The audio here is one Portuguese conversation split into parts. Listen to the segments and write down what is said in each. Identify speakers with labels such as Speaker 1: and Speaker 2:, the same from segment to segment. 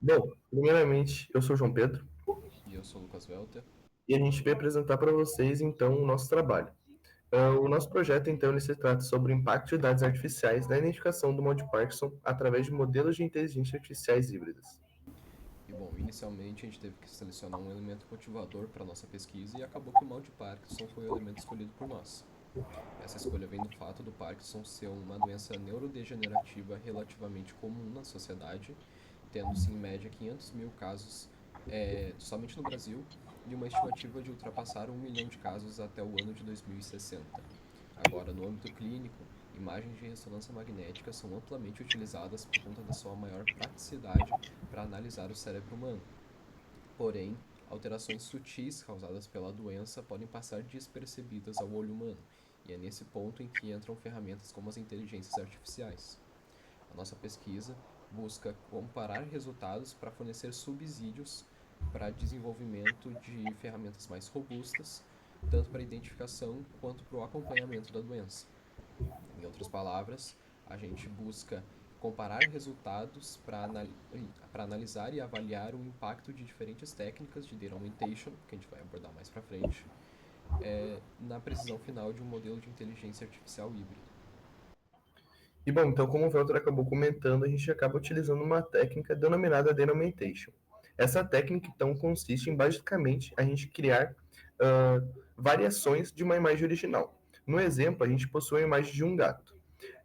Speaker 1: Bom, primeiramente, eu sou o João Pedro
Speaker 2: E eu sou o Lucas Welter.
Speaker 1: e a gente veio apresentar para vocês, então, o nosso trabalho. O nosso projeto, então, ele se trata sobre o impacto de dados artificiais na identificação do mal de Parkinson através de modelos de inteligência artificiais híbridas.
Speaker 2: E bom, inicialmente a gente teve que selecionar um elemento motivador para nossa pesquisa e acabou que o mal de Parkinson foi o elemento escolhido por nós. Essa escolha vem do fato do Parkinson ser uma doença neurodegenerativa relativamente comum na sociedade, tendo-se em média 500 mil casos somente no Brasil e uma estimativa de ultrapassar 1 milhão de casos até o ano de 2060. Agora, no âmbito clínico, imagens de ressonância magnética são amplamente utilizadas por conta da sua maior praticidade para analisar o cérebro humano. Porém, alterações sutis causadas pela doença podem passar despercebidas ao olho humano, e é nesse ponto em que entram ferramentas como as inteligências artificiais. A nossa pesquisa busca comparar resultados para fornecer subsídios para desenvolvimento de ferramentas mais robustas, tanto para a identificação quanto para o acompanhamento da doença. Em outras palavras, a gente busca comparar resultados para analisar e avaliar o impacto de diferentes técnicas de data augmentation, que a gente vai abordar mais para frente, na precisão final de um modelo de inteligência artificial híbrido.
Speaker 1: E bom, então, como o Veltor acabou comentando, a gente acaba utilizando uma técnica denominada denomination. Essa técnica, então, consiste em basicamente a gente criar variações de uma imagem original. No exemplo, a gente possui a imagem de um gato.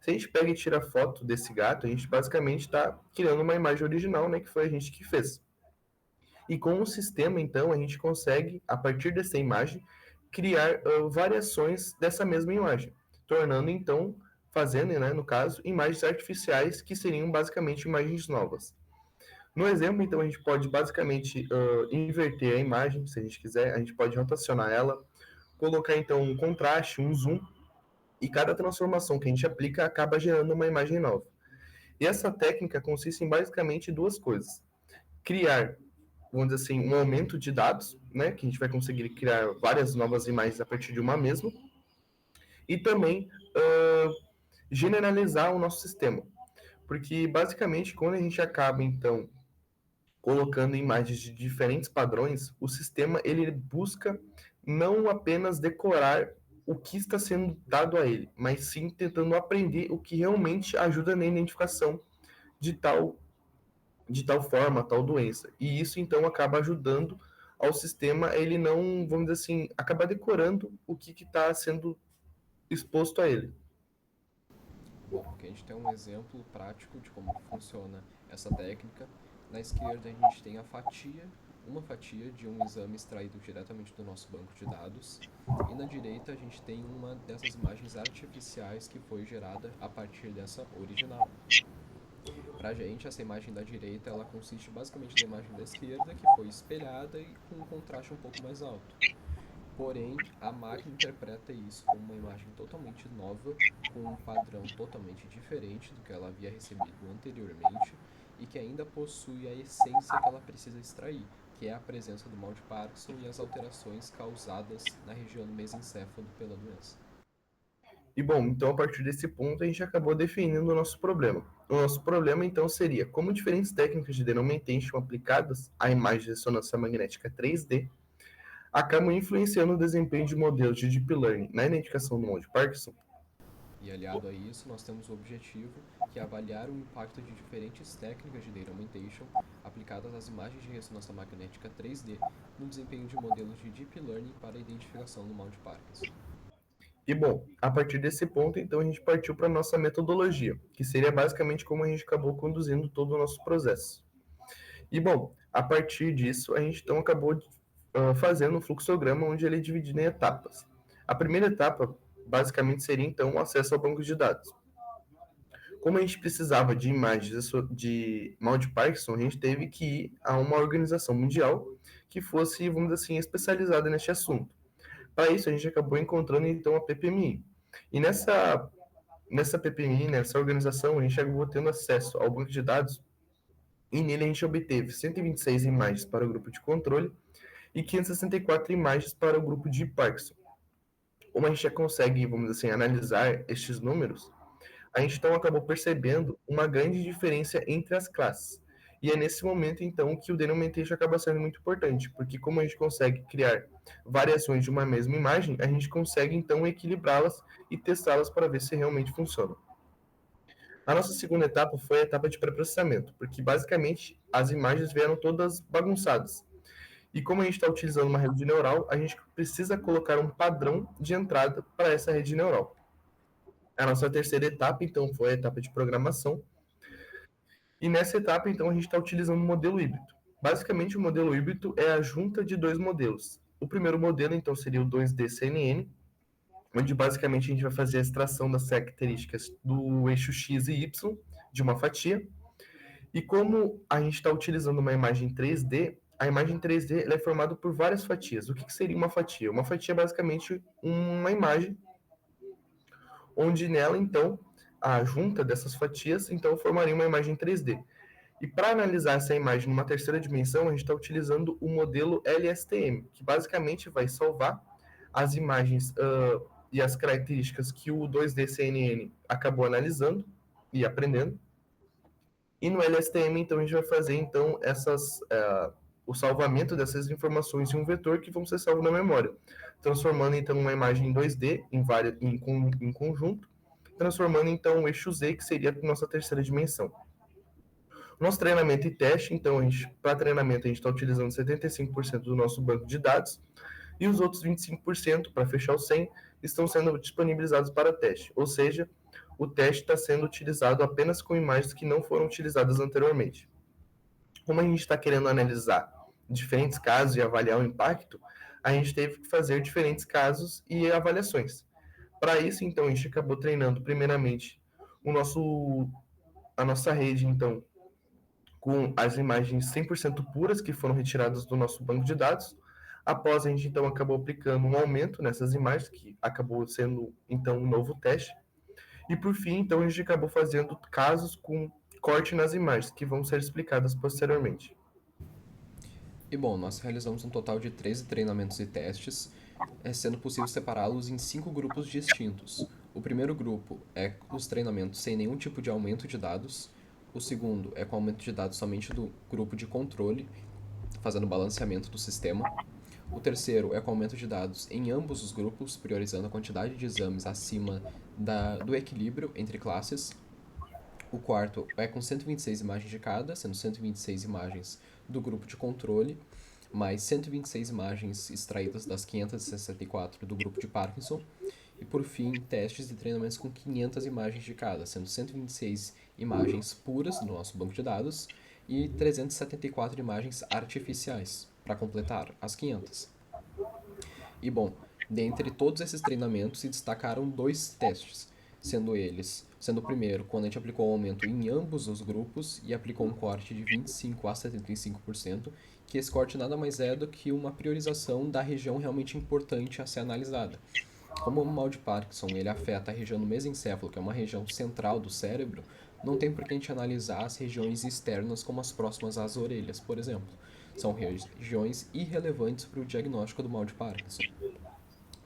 Speaker 1: Se a gente pega e tira foto desse gato, a gente basicamente está criando uma imagem original, né, que foi a gente que fez. E com o sistema, então, a gente consegue, a partir dessa imagem, criar variações dessa mesma imagem, tornando, então, fazendo, né, no caso, imagens artificiais que seriam basicamente imagens novas. No exemplo, então, a gente pode basicamente inverter a imagem, se a gente quiser, a gente pode rotacionar ela, colocar, então, um contraste, um zoom, e cada transformação que a gente aplica acaba gerando uma imagem nova. E essa técnica consiste em basicamente duas coisas: criar, vamos dizer assim, um aumento de dados, né, que a gente vai conseguir criar várias novas imagens a partir de uma mesma, e também generalizar o nosso sistema. Porque, basicamente, quando a gente acaba, então, colocando imagens de diferentes padrões, o sistema ele busca não apenas decorar o que está sendo dado a ele, mas sim tentando aprender o que realmente ajuda na identificação de tal forma, tal doença. E isso então acaba ajudando ao sistema ele não, vamos dizer assim, acabar decorando o que está sendo exposto a ele.
Speaker 2: Bom, aqui a gente tem um exemplo prático de como que funciona essa técnica. Na esquerda a gente tem uma fatia de um exame extraído diretamente do nosso banco de dados, e na direita a gente tem uma dessas imagens artificiais que foi gerada a partir dessa original. Para a gente, essa imagem da direita ela consiste basicamente da imagem da esquerda, que foi espelhada e com um contraste um pouco mais alto. Porém, a máquina interpreta isso como uma imagem totalmente nova, com um padrão totalmente diferente do que ela havia recebido anteriormente e que ainda possui a essência que ela precisa extrair, que é a presença do mal de Parkinson e as alterações causadas na região do mesencéfalo pela doença.
Speaker 1: E bom, então a partir desse ponto a gente acabou definindo o nosso problema. O nosso problema então seria como diferentes técnicas de denomination aplicadas à imagem de ressonância magnética 3D acabam influenciando o desempenho de modelos de deep learning na identificação do mal de Parkinson.
Speaker 2: E aliado a isso, nós temos o objetivo que é avaliar o impacto de diferentes técnicas de data augmentation aplicadas às imagens de ressonância magnética 3D no desempenho de modelos de deep learning para a identificação do mal de Parkinson.
Speaker 1: E bom, a partir desse ponto, então a gente partiu para a nossa metodologia, que seria basicamente como a gente acabou conduzindo todo o nosso processo. E bom, a partir disso, a gente então acabou fazendo um fluxograma onde ele é dividido em etapas. A primeira etapa, basicamente, seria então o acesso ao banco de dados. Como a gente precisava de imagens de mal de Parkinson, a gente teve que ir a uma organização mundial que fosse, vamos dizer assim, especializada neste assunto. Para isso, a gente acabou encontrando então a PPMI. E nessa PPMI, nessa organização, a gente acabou tendo acesso ao banco de dados e nele a gente obteve 126 imagens para o grupo de controle e 564 imagens para o grupo de Parkinson. Como a gente já consegue, vamos dizer assim, analisar estes números, a gente então acabou percebendo uma grande diferença entre as classes. E é nesse momento, então, que o denomination acaba sendo muito importante, porque como a gente consegue criar variações de uma mesma imagem, a gente consegue, então, equilibrá-las e testá-las para ver se realmente funcionam. A nossa segunda etapa foi a etapa de pré-processamento, porque basicamente as imagens vieram todas bagunçadas. E como a gente está utilizando uma rede neural, a gente precisa colocar um padrão de entrada para essa rede neural. A nossa terceira etapa, então, foi a etapa de programação. E nessa etapa, então, a gente está utilizando um modelo híbrido. Basicamente, o modelo híbrido é a junta de dois modelos. O primeiro modelo, então, seria o 2D CNN, onde basicamente a gente vai fazer a extração das características do eixo X e Y de uma fatia. E como a gente está utilizando uma imagem 3D, a imagem 3D ela é formada por várias fatias. O que, que seria uma fatia? Uma fatia é basicamente uma imagem onde nela, então, a junta dessas fatias, então, formaria uma imagem 3D. E para analisar essa imagem numa terceira dimensão, a gente está utilizando o modelo LSTM, que basicamente vai salvar as imagens e as características que o 2D CNN acabou analisando e aprendendo. E no LSTM, então, a gente vai fazer então o salvamento dessas informações em um vetor que vão ser salvos na memória, transformando então uma imagem em 2D em conjunto, transformando então o eixo Z, que seria a nossa terceira dimensão. Nosso treinamento e teste, então, para treinamento, a gente está utilizando 75% do nosso banco de dados e os outros 25%, para fechar o 100, estão sendo disponibilizados para teste. Ou seja, o teste está sendo utilizado apenas com imagens que não foram utilizadas anteriormente. Como a gente está querendo analisar diferentes casos e avaliar o impacto, a gente teve que fazer diferentes casos e avaliações. Para isso, então, a gente acabou treinando primeiramente a nossa rede, então, com as imagens 100% puras que foram retiradas do nosso banco de dados. Após, a gente então acabou aplicando um aumento nessas imagens, que acabou sendo então um novo teste. E por fim, então, a gente acabou fazendo casos com corte nas imagens, que vão ser explicadas posteriormente.
Speaker 2: E bom, nós realizamos um total de 13 treinamentos e testes, sendo possível separá-los em 5 grupos distintos. O primeiro grupo é os treinamentos sem nenhum tipo de aumento de dados. O segundo é com aumento de dados somente do grupo de controle, fazendo balanceamento do sistema. O terceiro é com aumento de dados em ambos os grupos, priorizando a quantidade de exames acima do equilíbrio entre classes. O quarto é com 126 imagens de cada, sendo 126 imagens do grupo de controle, mais 126 imagens extraídas das 564 do grupo de Parkinson. E por fim, testes e treinamentos com 500 imagens de cada, sendo 126 imagens puras do nosso banco de dados e 374 imagens artificiais, para completar as 500. E bom, dentre todos esses treinamentos se destacaram dois testes, sendo o primeiro quando a gente aplicou o aumento em ambos os grupos e aplicou um corte de 25 a 75%, que esse corte nada mais é do que uma priorização da região realmente importante a ser analisada. Como o mal de Parkinson ele afeta a região do mesencéfalo, que é uma região central do cérebro, não tem por que a gente analisar as regiões externas como as próximas às orelhas, por exemplo. São regiões irrelevantes para o diagnóstico do mal de Parkinson.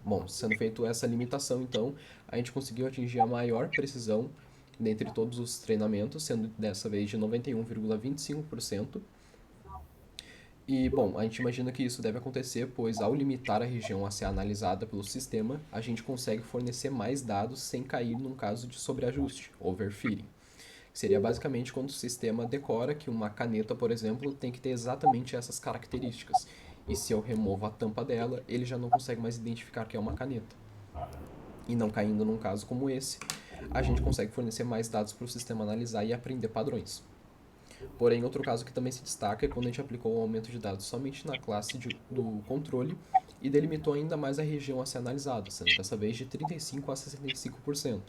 Speaker 2: Bom, sendo feito essa limitação, então, a gente conseguiu atingir a maior precisão dentre todos os treinamentos, sendo dessa vez de 91,25%. E, bom, a gente imagina que isso deve acontecer, pois ao limitar a região a ser analisada pelo sistema, a gente consegue fornecer mais dados sem cair num caso de sobreajuste, overfitting. Seria basicamente quando o sistema decora que uma caneta, por exemplo, tem que ter exatamente essas características. E se eu removo a tampa dela, ele já não consegue mais identificar que é uma caneta. E não caindo num caso como esse, a gente consegue fornecer mais dados para o sistema analisar e aprender padrões. Porém, outro caso que também se destaca é quando a gente aplicou o aumento de dados somente na classe do controle e delimitou ainda mais a região a ser analisada, sendo dessa vez de 35% a 65%,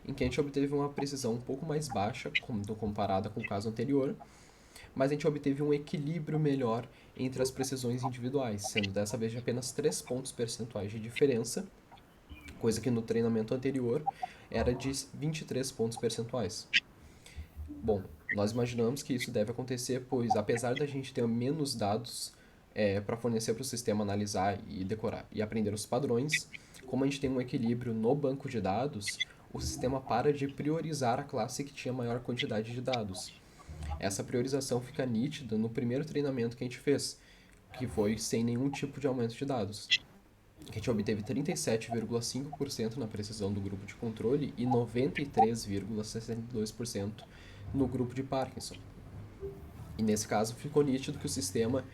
Speaker 2: em que a gente obteve uma precisão um pouco mais baixa comparada com o caso anterior, mas a gente obteve um equilíbrio melhor entre as precisões individuais, sendo dessa vez de apenas 3 pontos percentuais de diferença, coisa que no treinamento anterior era de 23 pontos percentuais. Bom, nós imaginamos que isso deve acontecer, pois apesar da gente ter menos dados para fornecer para o sistema analisar e decorar e aprender os padrões, como a gente tem um equilíbrio no banco de dados, o sistema para de priorizar a classe que tinha maior quantidade de dados. Essa priorização fica nítida no primeiro treinamento que a gente fez, que foi sem nenhum tipo de aumento de dados. A gente obteve 37,5% na precisão do grupo de controle e 93,62% no grupo de Parkinson. E nesse caso ficou nítido que o sistema,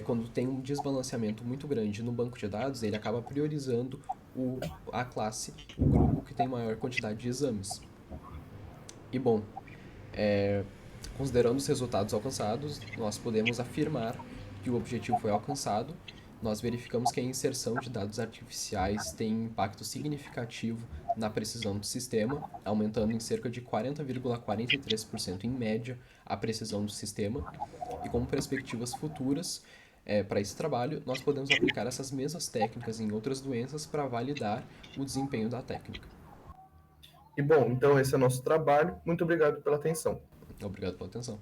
Speaker 2: quando tem um desbalanceamento muito grande no banco de dados, ele acaba priorizando a classe, o grupo que tem maior quantidade de exames. E bom, considerando os resultados alcançados, nós podemos afirmar que o objetivo foi alcançado. Nós verificamos que a inserção de dados artificiais tem impacto significativo na precisão do sistema, aumentando em cerca de 40,43% em média a precisão do sistema. E como perspectivas futuras para esse trabalho, nós podemos aplicar essas mesmas técnicas em outras doenças para validar o desempenho da técnica.
Speaker 1: E bom, então esse é o nosso trabalho. Muito obrigado pela atenção.
Speaker 2: Obrigado pela atenção.